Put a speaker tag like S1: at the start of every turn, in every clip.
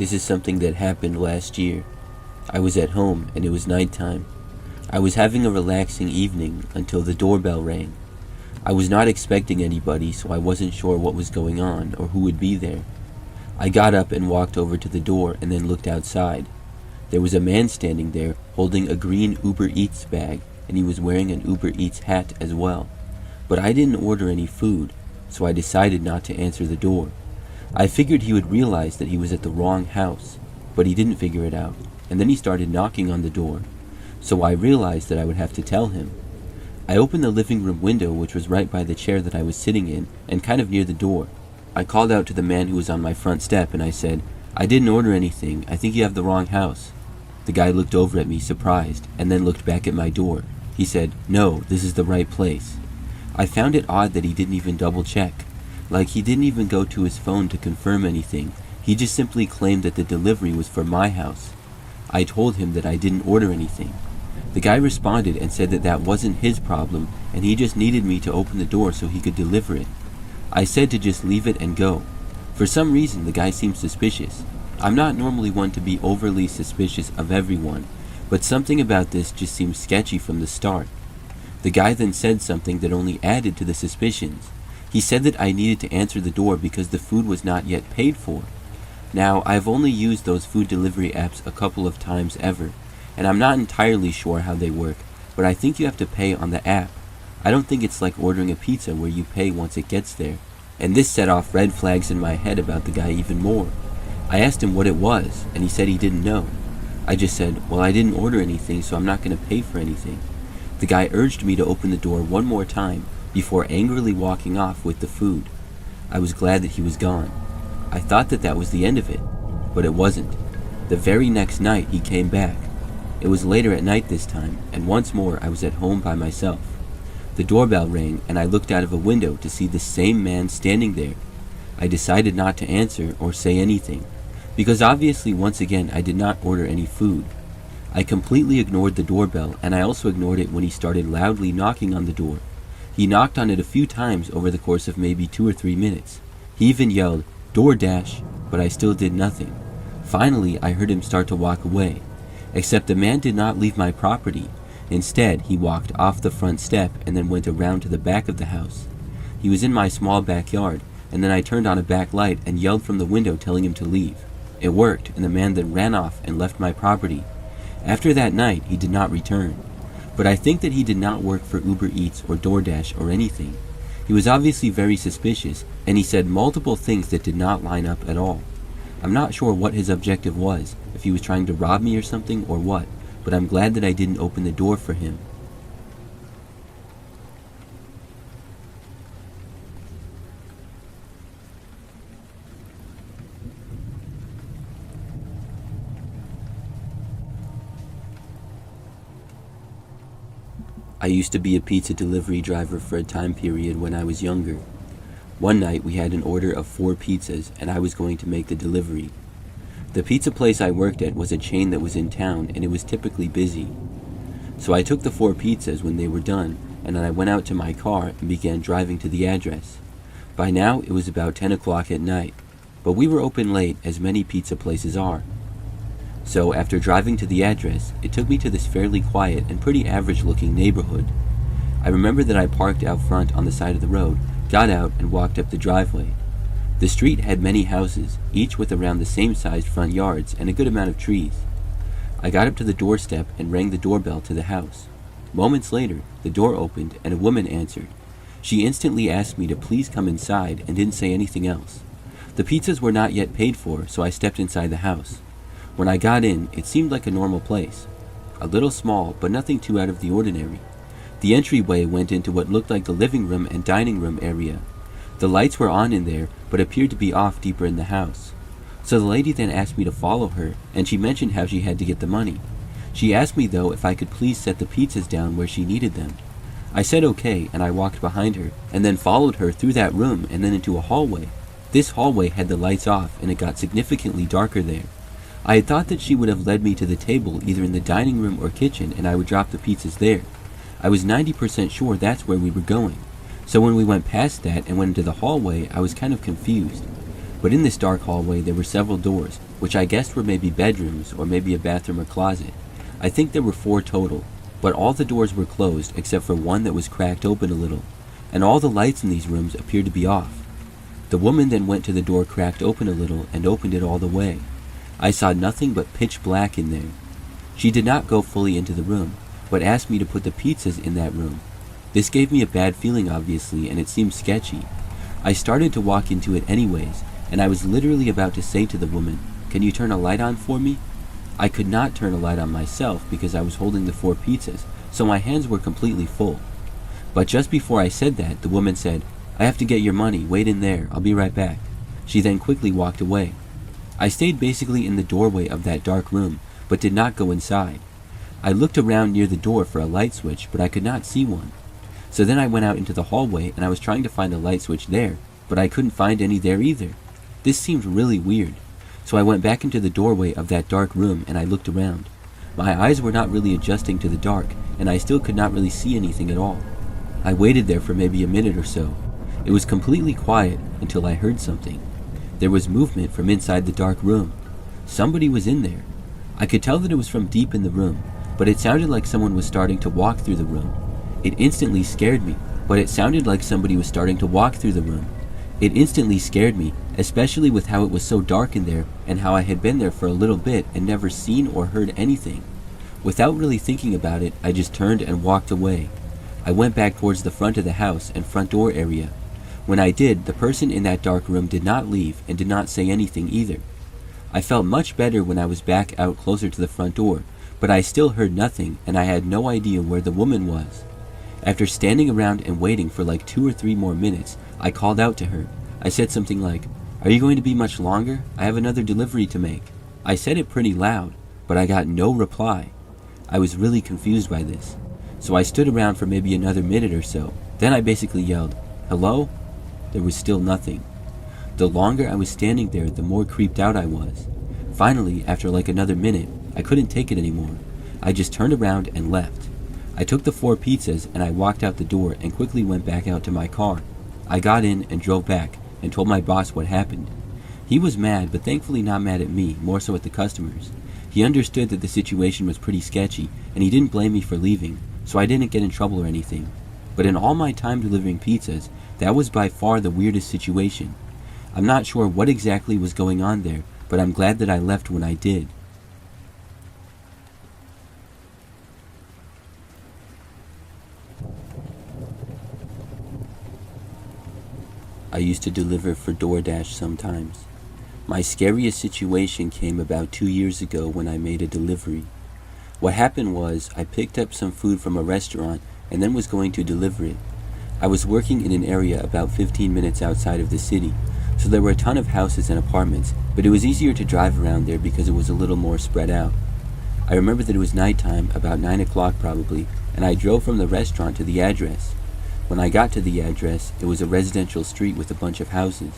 S1: This is something that happened last year. I was at home and it was nighttime. I was having a relaxing evening until the doorbell rang. I was not expecting anybody, so I wasn't sure what was going on or who would be there. I got up and walked over to the door and then looked outside. There was a man standing there holding a green Uber Eats bag, and he was wearing an Uber Eats hat as well. But I didn't order any food, so I decided not to answer the door. I figured he would realize that he was at the wrong house, but he didn't figure it out, and then he started knocking on the door. So I realized that I would have to tell him. I opened the living room window, which was right by the chair that I was sitting in, and kind of near the door. I called out to the man who was on my front step, and I said, "I didn't order anything. I think you have the wrong house." The guy looked over at me, surprised, and then looked back at my door. He said, "No, this is the right place." I found it odd that he didn't even double check. Like, he didn't even go to his phone to confirm anything. He just simply claimed that the delivery was for my house. I told him that I didn't order anything. The guy responded and said that that wasn't his problem, and he just needed me to open the door so he could deliver it. I said to just leave it and go. For some reason, the guy seemed suspicious. I'm not normally one to be overly suspicious of everyone, but something about this just seemed sketchy from the start. The guy then said something that only added to the suspicions. He said that I needed to answer the door because the food was not yet paid for. Now, I've only used those food delivery apps a couple of times ever, and I'm not entirely sure how they work, but I think you have to pay on the app. I don't think it's like ordering a pizza where you pay once it gets there, and this set off red flags in my head about the guy even more. I asked him what it was, and he said he didn't know. I just said, "Well, I didn't order anything, so I'm not going to pay for anything." The guy urged me to open the door one more time before angrily walking off with the food. I was glad that he was gone. I thought that that was the end of it, but it wasn't. The very next night he came back. It was later at night this time, and once more I was at home by myself. The doorbell rang, and I looked out of a window to see the same man standing there. I decided not to answer or say anything, because obviously once again I did not order any food. I completely ignored the doorbell, and I also ignored it when he started loudly knocking on the door. He knocked on it a few times over the course of maybe 2 or 3 minutes. He even yelled, "DoorDash," but I still did nothing. Finally, I heard him start to walk away. Except the man did not leave my property. Instead, he walked off the front step and then went around to the back of the house. He was in my small backyard, and then I turned on a back light and yelled from the window telling him to leave. It worked, and the man then ran off and left my property. After that night, he did not return. But I think that he did not work for Uber Eats or DoorDash or anything. He was obviously very suspicious, and he said multiple things that did not line up at all. I'm not sure what his objective was, if he was trying to rob me or something or what, but I'm glad that I didn't open the door for him. I used to be a pizza delivery driver for a time period when I was younger. One night we had an order of 4 pizzas and I was going to make the delivery. The pizza place I worked at was a chain that was in town and it was typically busy. So I took the 4 pizzas when they were done and then I went out to my car and began driving to the address. By now it was about 10 o'clock at night, but we were open late as many pizza places are. So after driving to the address, it took me to this fairly quiet and pretty average looking neighborhood. I remember that I parked out front on the side of the road, got out and walked up the driveway. The street had many houses, each with around the same sized front yards and a good amount of trees. I got up to the doorstep and rang the doorbell to the house. Moments later, the door opened and a woman answered. She instantly asked me to please come inside and didn't say anything else. The pizzas were not yet paid for, so I stepped inside the house. When I got in, it seemed like a normal place. A little small, but nothing too out of the ordinary. The entryway went into what looked like the living room and dining room area. The lights were on in there, but appeared to be off deeper in the house. So the lady then asked me to follow her, and she mentioned how she had to get the money. She asked me though if I could please set the pizzas down where she needed them. I said okay, and I walked behind her, and then followed her through that room and then into a hallway. This hallway had the lights off, and it got significantly darker there. I had thought that she would have led me to the table either in the dining room or kitchen and I would drop the pizzas there. I was 90% sure that's where we were going. So when we went past that and went into the hallway, I was kind of confused. But in this dark hallway there were several doors, which I guessed were maybe bedrooms or maybe a bathroom or closet. I think there were 4 total, but all the doors were closed except for one that was cracked open a little, and all the lights in these rooms appeared to be off. The woman then went to the door cracked open a little and opened it all the way. I saw nothing but pitch black in there. She did not go fully into the room, but asked me to put the pizzas in that room. This gave me a bad feeling obviously, and it seemed sketchy. I started to walk into it anyways, and I was literally about to say to the woman, "Can you turn a light on for me?" I could not turn a light on myself because I was holding the 4 pizzas, so my hands were completely full. But just before I said that, the woman said, "I have to get your money, wait in there, I'll be right back." She then quickly walked away. I stayed basically in the doorway of that dark room, but did not go inside. I looked around near the door for a light switch, but I could not see one. So then I went out into the hallway and I was trying to find a light switch there, but I couldn't find any there either. This seemed really weird. So I went back into the doorway of that dark room and I looked around. My eyes were not really adjusting to the dark, and I still could not really see anything at all. I waited there for maybe a minute or so. It was completely quiet until I heard something. There was movement from inside the dark room. Somebody was in there. I could tell that it was from deep in the room, but it sounded like someone was starting to walk through the room. It instantly scared me, but it sounded like somebody was starting to walk through the room. It instantly scared me, especially with how it was so dark in there and how I had been there for a little bit and never seen or heard anything. Without really thinking about it, I just turned and walked away. I went back towards the front of the house and front door area. When I did, the person in that dark room did not leave and did not say anything either. I felt much better when I was back out closer to the front door, but I still heard nothing and I had no idea where the woman was. After standing around and waiting for like 2 or 3 more minutes, I called out to her. I said something like, "Are you going to be much longer? I have another delivery to make." I said it pretty loud, but I got no reply. I was really confused by this. So I stood around for maybe another minute or so. Then I basically yelled, "Hello?" There was still nothing. The longer I was standing there, the more creeped out I was. Finally, after like another minute, I couldn't take it anymore. I just turned around and left. I took the 4 pizzas and I walked out the door and quickly went back out to my car. I got in and drove back and told my boss what happened. He was mad, but thankfully not mad at me, more so at the customers. He understood that the situation was pretty sketchy and he didn't blame me for leaving, so I didn't get in trouble or anything. But in all my time delivering pizzas, that was by far the weirdest situation. I'm not sure what exactly was going on there, but I'm glad that I left when I did. I used to deliver for DoorDash sometimes. My scariest situation came about 2 years ago when I made a delivery. What happened was, I picked up some food from a restaurant and then was going to deliver it. I was working in an area about 15 minutes outside of the city, so there were a ton of houses and apartments, but it was easier to drive around there because it was a little more spread out. I remember that it was nighttime, about 9 o'clock probably, and I drove from the restaurant to the address. When I got to the address, it was a residential street with a bunch of houses.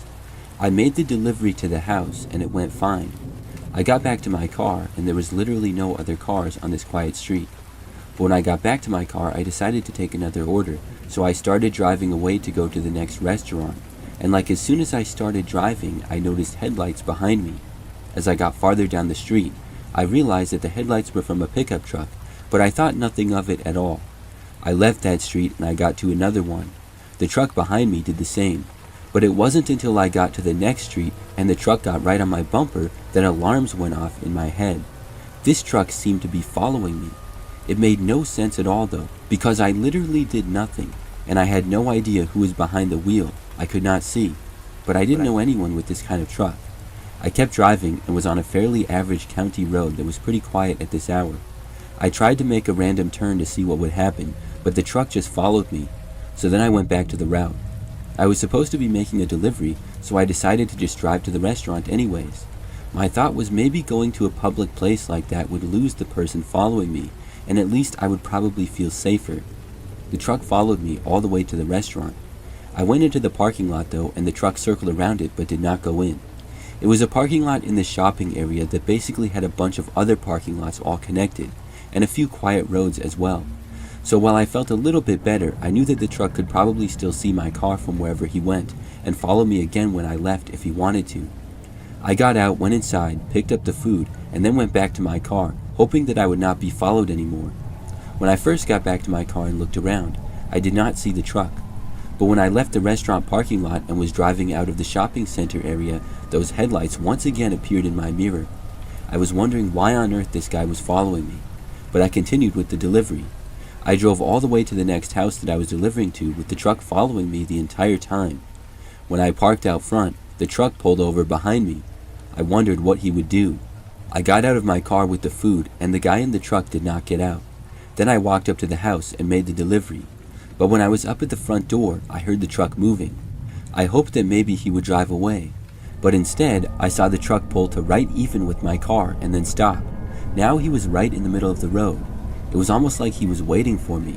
S1: I made the delivery to the house and it went fine. I got back to my car and there was literally no other cars on this quiet street. But when I got back to my car, I decided to take another order, so I started driving away to go to the next restaurant. And like as soon as I started driving, I noticed headlights behind me. As I got farther down the street, I realized that the headlights were from a pickup truck, but I thought nothing of it at all. I left that street and I got to another one. The truck behind me did the same. But it wasn't until I got to the next street and the truck got right on my bumper that alarms went off in my head. This truck seemed to be following me. It made no sense at all though, because I literally did nothing, and I had no idea who was behind the wheel. I could not see, but I didn't know anyone with this kind of truck. I kept driving and was on a fairly average county road that was pretty quiet at this hour. I tried to make a random turn to see what would happen, but the truck just followed me, so then I went back to the route. I was supposed to be making a delivery, so I decided to just drive to the restaurant anyways. My thought was maybe going to a public place like that would lose the person following me, and at least I would probably feel safer. The truck followed me all the way to the restaurant. I went into the parking lot though, and the truck circled around it but did not go in. It was a parking lot in the shopping area that basically had a bunch of other parking lots all connected, and a few quiet roads as well. So while I felt a little bit better, I knew that the truck could probably still see my car from wherever he went, and follow me again when I left if he wanted to. I got out, went inside, picked up the food, and then went back to my car, hoping that I would not be followed anymore. When I first got back to my car and looked around, I did not see the truck. But when I left the restaurant parking lot and was driving out of the shopping center area, those headlights once again appeared in my mirror. I was wondering why on earth this guy was following me, but I continued with the delivery. I drove all the way to the next house that I was delivering to with the truck following me the entire time. When I parked out front, the truck pulled over behind me. I wondered what he would do. I got out of my car with the food, and the guy in the truck did not get out. Then I walked up to the house and made the delivery. But when I was up at the front door, I heard the truck moving. I hoped that maybe he would drive away. But instead, I saw the truck pull to right even with my car and then stop. Now he was right in the middle of the road. It was almost like he was waiting for me.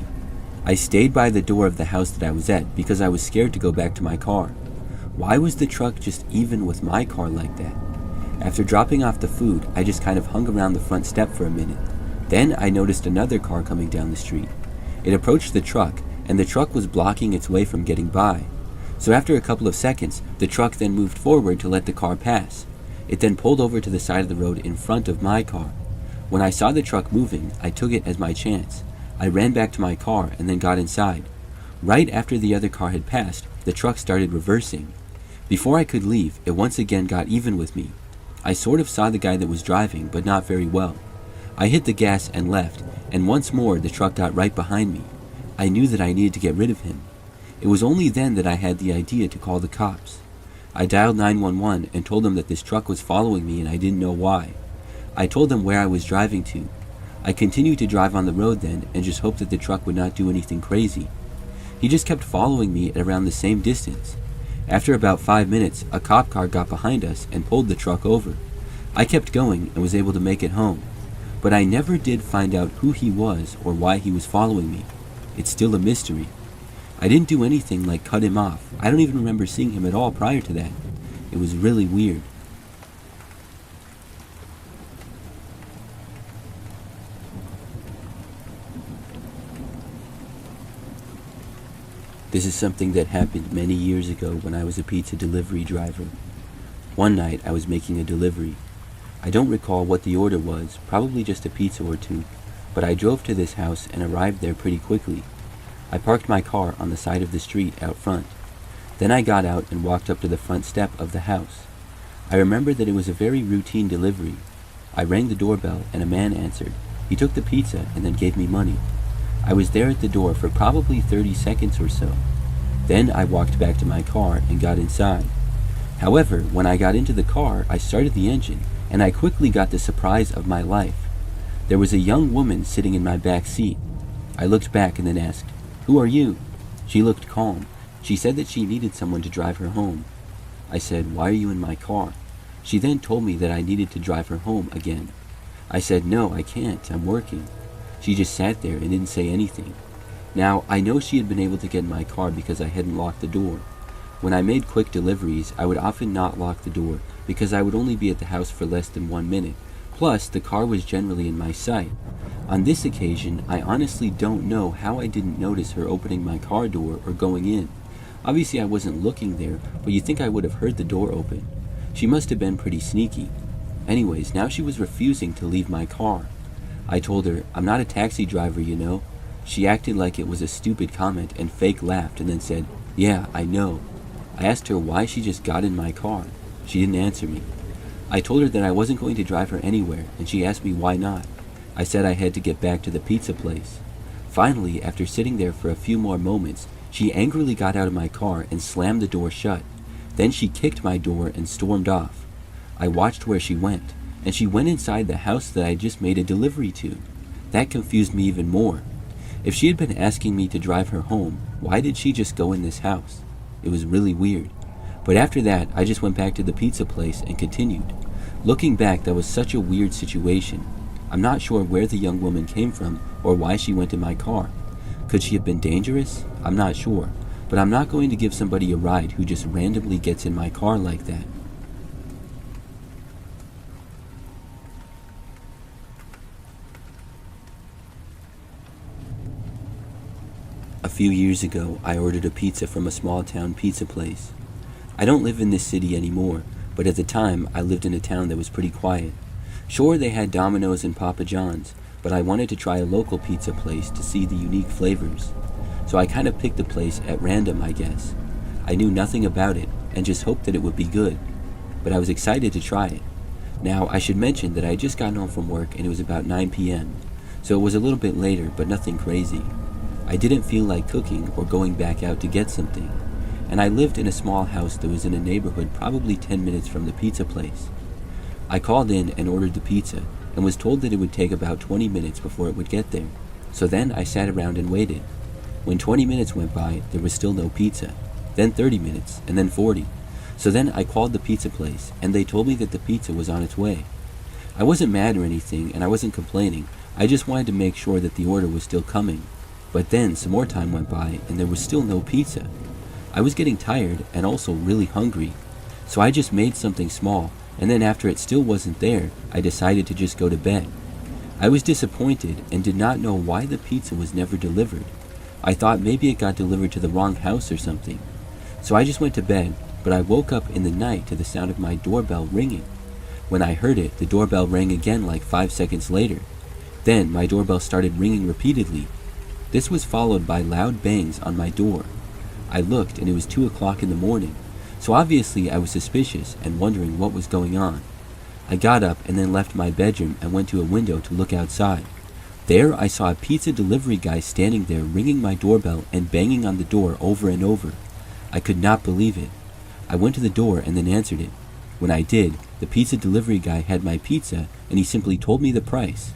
S1: I stayed by the door of the house that I was at because I was scared to go back to my car. Why was the truck just even with my car like that? After dropping off the food, I just kind of hung around the front step for a minute. Then I noticed another car coming down the street. It approached the truck, and the truck was blocking its way from getting by. So after a couple of seconds, the truck then moved forward to let the car pass. It then pulled over to the side of the road in front of my car. When I saw the truck moving, I took it as my chance. I ran back to my car and then got inside. Right after the other car had passed, the truck started reversing. Before I could leave, it once again got even with me. I sort of saw the guy that was driving, but not very well. I hit the gas and left, and once more the truck got right behind me. I knew that I needed to get rid of him. It was only then that I had the idea to call the cops. I dialed 911 and told them that this truck was following me and I didn't know why. I told them where I was driving to. I continued to drive on the road then and just hoped that the truck would not do anything crazy. He just kept following me at around the same distance. After about 5 minutes, a cop car got behind us and pulled the truck over. I kept going and was able to make it home. But I never did find out who he was or why he was following me. It's still a mystery. I didn't do anything like cut him off. I don't even remember seeing him at all prior to that. It was really weird. This is something that happened many years ago when I was a pizza delivery driver. One night I was making a delivery. I don't recall what the order was, probably just a pizza or two, but I drove to this house and arrived there pretty quickly. I parked my car on the side of the street out front. Then I got out and walked up to the front step of the house. I remember that it was a very routine delivery. I rang the doorbell and a man answered. He took the pizza and then gave me money. I was there at the door for probably 30 seconds or so. Then I walked back to my car and got inside. However, when I got into the car, I started the engine, and I quickly got the surprise of my life. There was a young woman sitting in my back seat. I looked back and then asked, "Who are you?" She looked calm. She said that she needed someone to drive her home. I said, "Why are you in my car?" She then told me that I needed to drive her home again. I said, "No, I can't. I'm working." She just sat there and didn't say anything. Now, I know she had been able to get in my car because I hadn't locked the door. When I made quick deliveries, I would often not lock the door because I would only be at the house for less than 1 minute. Plus, the car was generally in my sight. On this occasion, I honestly don't know how I didn't notice her opening my car door or going in. Obviously, I wasn't looking there, but you'd think I would have heard the door open. She must have been pretty sneaky. Anyways, now she was refusing to leave my car. I told her, "I'm not a taxi driver, you know." She acted like it was a stupid comment and fake laughed and then said, "Yeah, I know." I asked her why she just got in my car. She didn't answer me. I told her that I wasn't going to drive her anywhere, and she asked me why not. I said I had to get back to the pizza place. Finally, after sitting there for a few more moments, she angrily got out of my car and slammed the door shut. Then she kicked my door and stormed off. I watched where she went, and she went inside the house that I just made a delivery to. That confused me even more. If she had been asking me to drive her home, why did she just go in this house? It was really weird. But after that, I just went back to the pizza place and continued. Looking back, that was such a weird situation. I'm not sure where the young woman came from or why she went in my car. Could she have been dangerous? I'm not sure. But I'm not going to give somebody a ride who just randomly gets in my car like that. A few years ago, I ordered a pizza from a small town pizza place. I don't live in this city anymore, but at the time I lived in a town that was pretty quiet. Sure, they had Domino's and Papa John's, but I wanted to try a local pizza place to see the unique flavors. So I kind of picked the place at random, I guess. I knew nothing about it and just hoped that it would be good, but I was excited to try it. Now, I should mention that I had just gotten home from work and it was about 9 p.m., so it was a little bit later, but nothing crazy. I didn't feel like cooking or going back out to get something, and I lived in a small house that was in a neighborhood probably 10 minutes from the pizza place. I called in and ordered the pizza and was told that it would take about 20 minutes before it would get there, so then I sat around and waited. When 20 minutes went by, there was still no pizza, then 30 minutes, and then 40. So then I called the pizza place, and they told me that the pizza was on its way. I wasn't mad or anything, and I wasn't complaining. I just wanted to make sure that the order was still coming. But then some more time went by, and there was still no pizza. I was getting tired and also really hungry, so I just made something small, and then after it still wasn't there, I decided to just go to bed. I was disappointed and did not know why the pizza was never delivered. I thought maybe it got delivered to the wrong house or something. So I just went to bed, but I woke up in the night to the sound of my doorbell ringing. When I heard it, the doorbell rang again like 5 seconds later. Then my doorbell started ringing repeatedly. This was followed by loud bangs on my door. I looked and it was 2 o'clock in the morning, so obviously I was suspicious and wondering what was going on. I got up and then left my bedroom and went to a window to look outside. There I saw a pizza delivery guy standing there ringing my doorbell and banging on the door over and over. I could not believe it. I went to the door and then answered it. When I did, the pizza delivery guy had my pizza and he simply told me the price.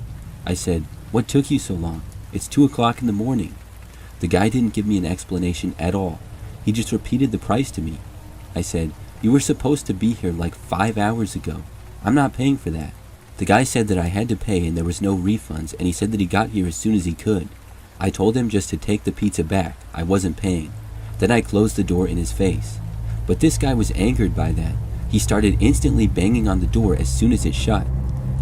S1: I said, "What took you so long? It's 2 o'clock in the morning." The guy didn't give me an explanation at all. He just repeated the price to me. I said, "You were supposed to be here like 5 hours ago. I'm not paying for that." The guy said that I had to pay and there was no refunds, and he said that he got here as soon as he could. I told him just to take the pizza back. I wasn't paying. Then I closed the door in his face. But this guy was angered by that. He started instantly banging on the door as soon as it shut.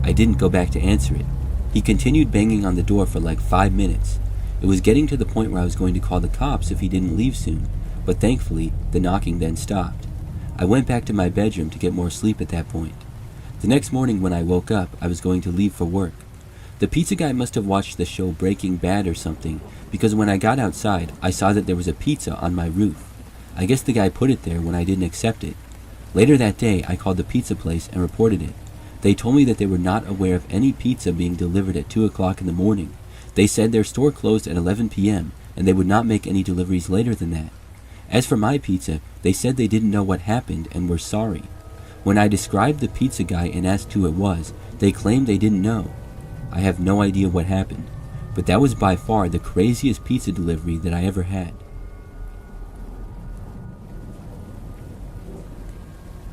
S1: I didn't go back to answer it. He continued banging on the door for like 5 minutes. It was getting to the point where I was going to call the cops if he didn't leave soon, but thankfully, the knocking then stopped. I went back to my bedroom to get more sleep at that point. The next morning when I woke up, I was going to leave for work. The pizza guy must have watched the show Breaking Bad or something, because when I got outside, I saw that there was a pizza on my roof. I guess the guy put it there when I didn't accept it. Later that day, I called the pizza place and reported it. They told me that they were not aware of any pizza being delivered at 2 o'clock in the morning. They said their store closed at 11 p.m. and they would not make any deliveries later than that. As for my pizza, they said they didn't know what happened and were sorry. When I described the pizza guy and asked who it was, they claimed they didn't know. I have no idea what happened, but that was by far the craziest pizza delivery that I ever had.